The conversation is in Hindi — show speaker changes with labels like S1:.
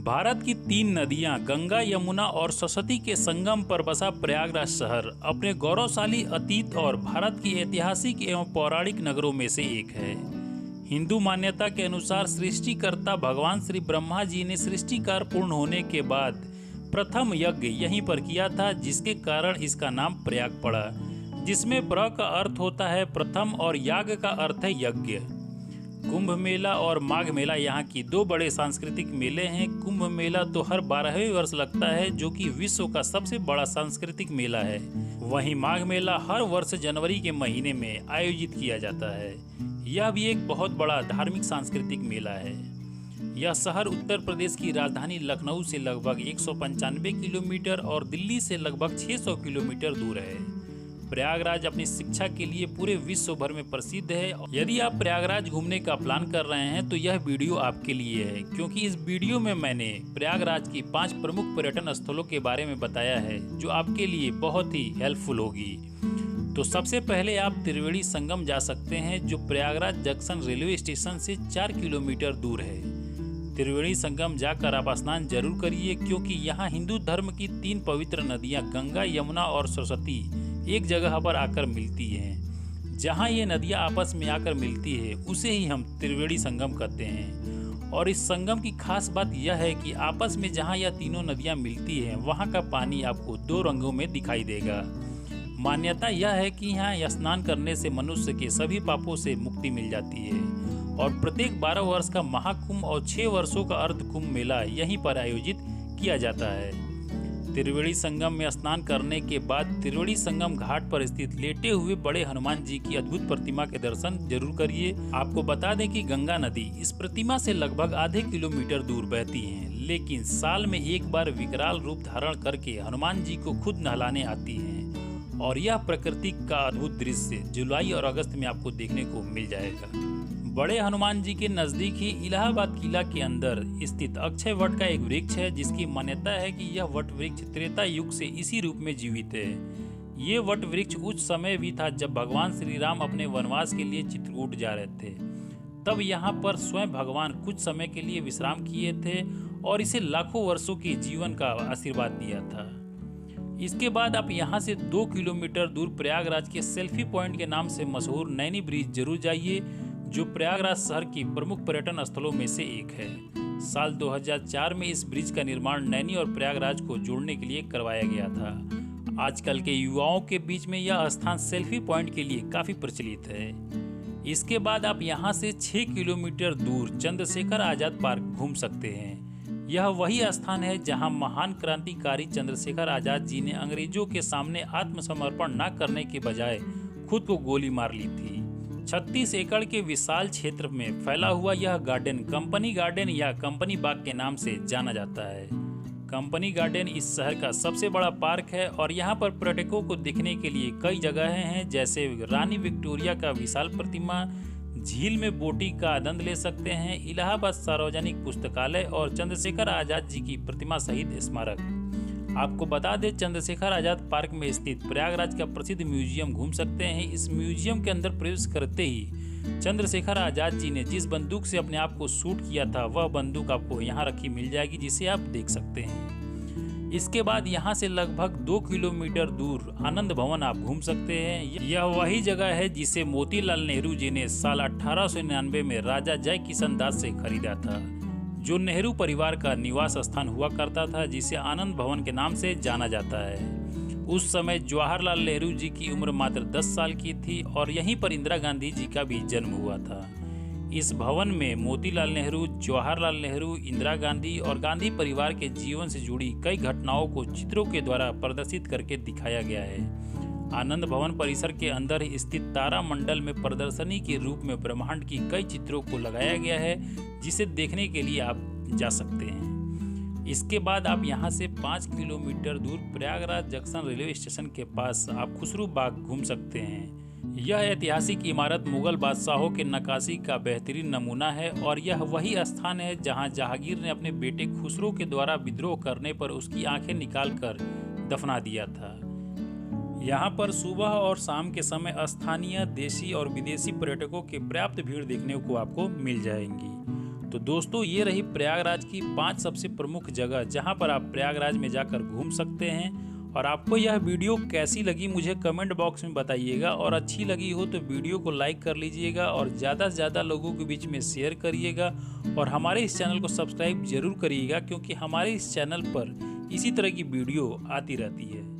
S1: भारत की 3 नदियां गंगा, यमुना और सरस्वती के संगम पर बसा प्रयागराज शहर अपने गौरवशाली अतीत और भारत की ऐतिहासिक एवं पौराणिक नगरों में से एक है। हिंदू मान्यता के अनुसार सृष्टिकर्ता भगवान श्री ब्रह्मा जी ने सृष्टि कार्य पूर्ण होने के बाद प्रथम यज्ञ यहीं पर किया था, जिसके कारण इसका नाम प्रयाग पड़ा, जिसमें प्र का अर्थ होता है प्रथम और याग का अर्थ है यज्ञ। कुंभ मेला और माघ मेला यहाँ की 2 बड़े सांस्कृतिक मेले हैं। कुंभ मेला तो हर 12वें वर्ष लगता है, जो कि विश्व का सबसे बड़ा सांस्कृतिक मेला है। वहीं माघ मेला हर वर्ष जनवरी के महीने में आयोजित किया जाता है। यह भी एक बहुत बड़ा धार्मिक सांस्कृतिक मेला है। यह शहर उत्तर प्रदेश की राजधानी लखनऊ से लगभग 195 किलोमीटर और दिल्ली से लगभग 600 किलोमीटर दूर है। प्रयागराज अपनी शिक्षा के लिए पूरे विश्व भर में प्रसिद्ध है। यदि आप प्रयागराज घूमने का प्लान कर रहे हैं तो यह वीडियो आपके लिए है, क्योंकि इस वीडियो में मैंने प्रयागराज की 5 प्रमुख पर्यटन स्थलों के बारे में बताया है, जो आपके लिए बहुत ही हेल्पफुल होगी। तो सबसे पहले आप त्रिवेणी संगम जा सकते हैं, जो प्रयागराज जंक्शन रेलवे स्टेशन से 4 किलोमीटर दूर है। त्रिवेणी संगम जाकर आप स्नान जरूर करिए, क्योंकि यहाँ हिंदू धर्म की 3 पवित्र नदियाँ गंगा, यमुना और सरस्वती एक जगह पर आकर मिलती हैं। जहाँ ये नदियाँ आपस में आकर मिलती है उसे ही हम त्रिवेणी संगम कहते हैं। और इस संगम की खास बात यह है कि आपस में जहाँ यह तीनों नदियाँ मिलती हैं, वहाँ का पानी आपको 2 रंगों में दिखाई देगा। मान्यता यह है कि यहाँ स्नान करने से मनुष्य के सभी पापों से मुक्ति मिल जाती है। और प्रत्येक 12 वर्ष का महाकुंभ और 6 वर्षों का अर्ध कुंभ मेला यहीं पर आयोजित किया जाता है। त्रिवेणी संगम में स्नान करने के बाद त्रिवेणी संगम घाट पर स्थित लेटे हुए बड़े हनुमान जी की अद्भुत प्रतिमा के दर्शन जरूर करिए। आपको बता दें कि गंगा नदी इस प्रतिमा से लगभग आधे किलोमीटर दूर बहती है, लेकिन साल में एक बार विकराल रूप धारण करके हनुमान जी को खुद नहलाने आती है। और यह प्रकृति का अद्भुत दृश्य जुलाई और अगस्त में आपको देखने को मिल जाएगा। बड़े हनुमान जी के नजदीक ही इलाहाबाद किला के अंदर स्थित अक्षय वट का एक वृक्ष है, जिसकी मान्यता है कि यह वट वृक्ष त्रेता युग से इसी रूप में जीवित है। ये वट वृक्ष उस समय भी था जब भगवान श्री राम अपने वनवास के लिए चित्रकूट जा रहे थे। तब यहाँ पर स्वयं भगवान कुछ समय के लिए विश्राम किए थे और इसे लाखों वर्षों के जीवन का आशीर्वाद दिया था। इसके बाद आप यहाँ से 2 किलोमीटर दूर प्रयागराज के सेल्फी पॉइंट के नाम से मशहूर नैनी ब्रिज जरूर जाइए, जो प्रयागराज शहर की प्रमुख पर्यटन स्थलों में से एक है। साल 2004 में इस ब्रिज का निर्माण नैनी और प्रयागराज को जोड़ने के लिए करवाया गया था। आजकल के युवाओं के बीच में यह स्थान सेल्फी पॉइंट के लिए काफी प्रचलित है। इसके बाद आप यहाँ से 6 किलोमीटर दूर चंद्रशेखर आजाद पार्क घूम सकते हैं। यह वही स्थान है जहाँ महान क्रांतिकारी चंद्रशेखर आजाद जी ने अंग्रेजों के सामने आत्मसमर्पण न करने के बजाय खुद को गोली मार ली थी। 36 एकड़ के विशाल क्षेत्र में फैला हुआ यह गार्डन कंपनी गार्डन या कंपनी बाग के नाम से जाना जाता है। कंपनी गार्डन इस शहर का सबसे बड़ा पार्क है और यहाँ पर पर्यटकों को देखने के लिए कई जगहें हैं, जैसे रानी विक्टोरिया का विशाल प्रतिमा, झील में बोटिंग का आनंद ले सकते हैं, इलाहाबाद सार्वजनिक पुस्तकालय और चंद्रशेखर आजाद जी की प्रतिमा सहित स्मारक। आपको बता दें, चंद्रशेखर आजाद पार्क में स्थित प्रयागराज का प्रसिद्ध म्यूजियम घूम सकते हैं। इस म्यूजियम के अंदर प्रवेश करते ही चंद्रशेखर आजाद जी ने जिस बंदूक से अपने आप को शूट किया था, वह बंदूक आपको यहाँ रखी मिल जाएगी, जिसे आप देख सकते हैं। इसके बाद यहाँ से लगभग 2 किलोमीटर दूर आनंद भवन आप घूम सकते हैं। यह वही जगह है जिसे मोतीलाल नेहरू जी ने साल 1899 में राजा जय किशन दास से खरीदा था, जो नेहरू परिवार का निवास स्थान हुआ करता था, जिसे आनंद भवन के नाम से जाना जाता है। उस समय जवाहरलाल नेहरू जी की उम्र मात्र 10 साल की थी और यहीं पर इंदिरा गांधी जी का भी जन्म हुआ था। इस भवन में मोतीलाल नेहरू, जवाहरलाल नेहरू, इंदिरा गांधी और गांधी परिवार के जीवन से जुड़ी कई घटनाओं को चित्रों के द्वारा प्रदर्शित करके दिखाया गया है। आनंद भवन परिसर के अंदर स्थित तारा मंडल में प्रदर्शनी के रूप में ब्रह्मांड की कई चित्रों को लगाया गया है, जिसे देखने के लिए आप जा सकते हैं। इसके बाद आप यहां से 5 किलोमीटर दूर प्रयागराज जंक्शन रेलवे स्टेशन के पास आप खुसरू बाग घूम सकते हैं। यह ऐतिहासिक इमारत मुगल बादशाहों के नक्काशी का बेहतरीन नमूना है और यह वही स्थान है जहां जहांगीर ने अपने बेटे खुसरो के द्वारा विद्रोह करने पर उसकी आंखें निकालकर दफना दिया था। यहाँ पर सुबह और शाम के समय स्थानीय, देशी और विदेशी पर्यटकों की पर्याप्त भीड़ देखने को आपको मिल जाएंगी। तो दोस्तों ये रही प्रयागराज की 5 सबसे प्रमुख जगह जहां पर आप प्रयागराज में जाकर घूम सकते हैं। और आपको यह वीडियो कैसी लगी मुझे कमेंट बॉक्स में बताइएगा, और अच्छी लगी हो तो वीडियो को लाइक कर लीजिएगा और ज़्यादा से ज़्यादा लोगों के बीच में शेयर करिएगा। और हमारे इस चैनल को सब्सक्राइब जरूर करिएगा, क्योंकि हमारे इस चैनल पर इसी तरह की वीडियो आती रहती है।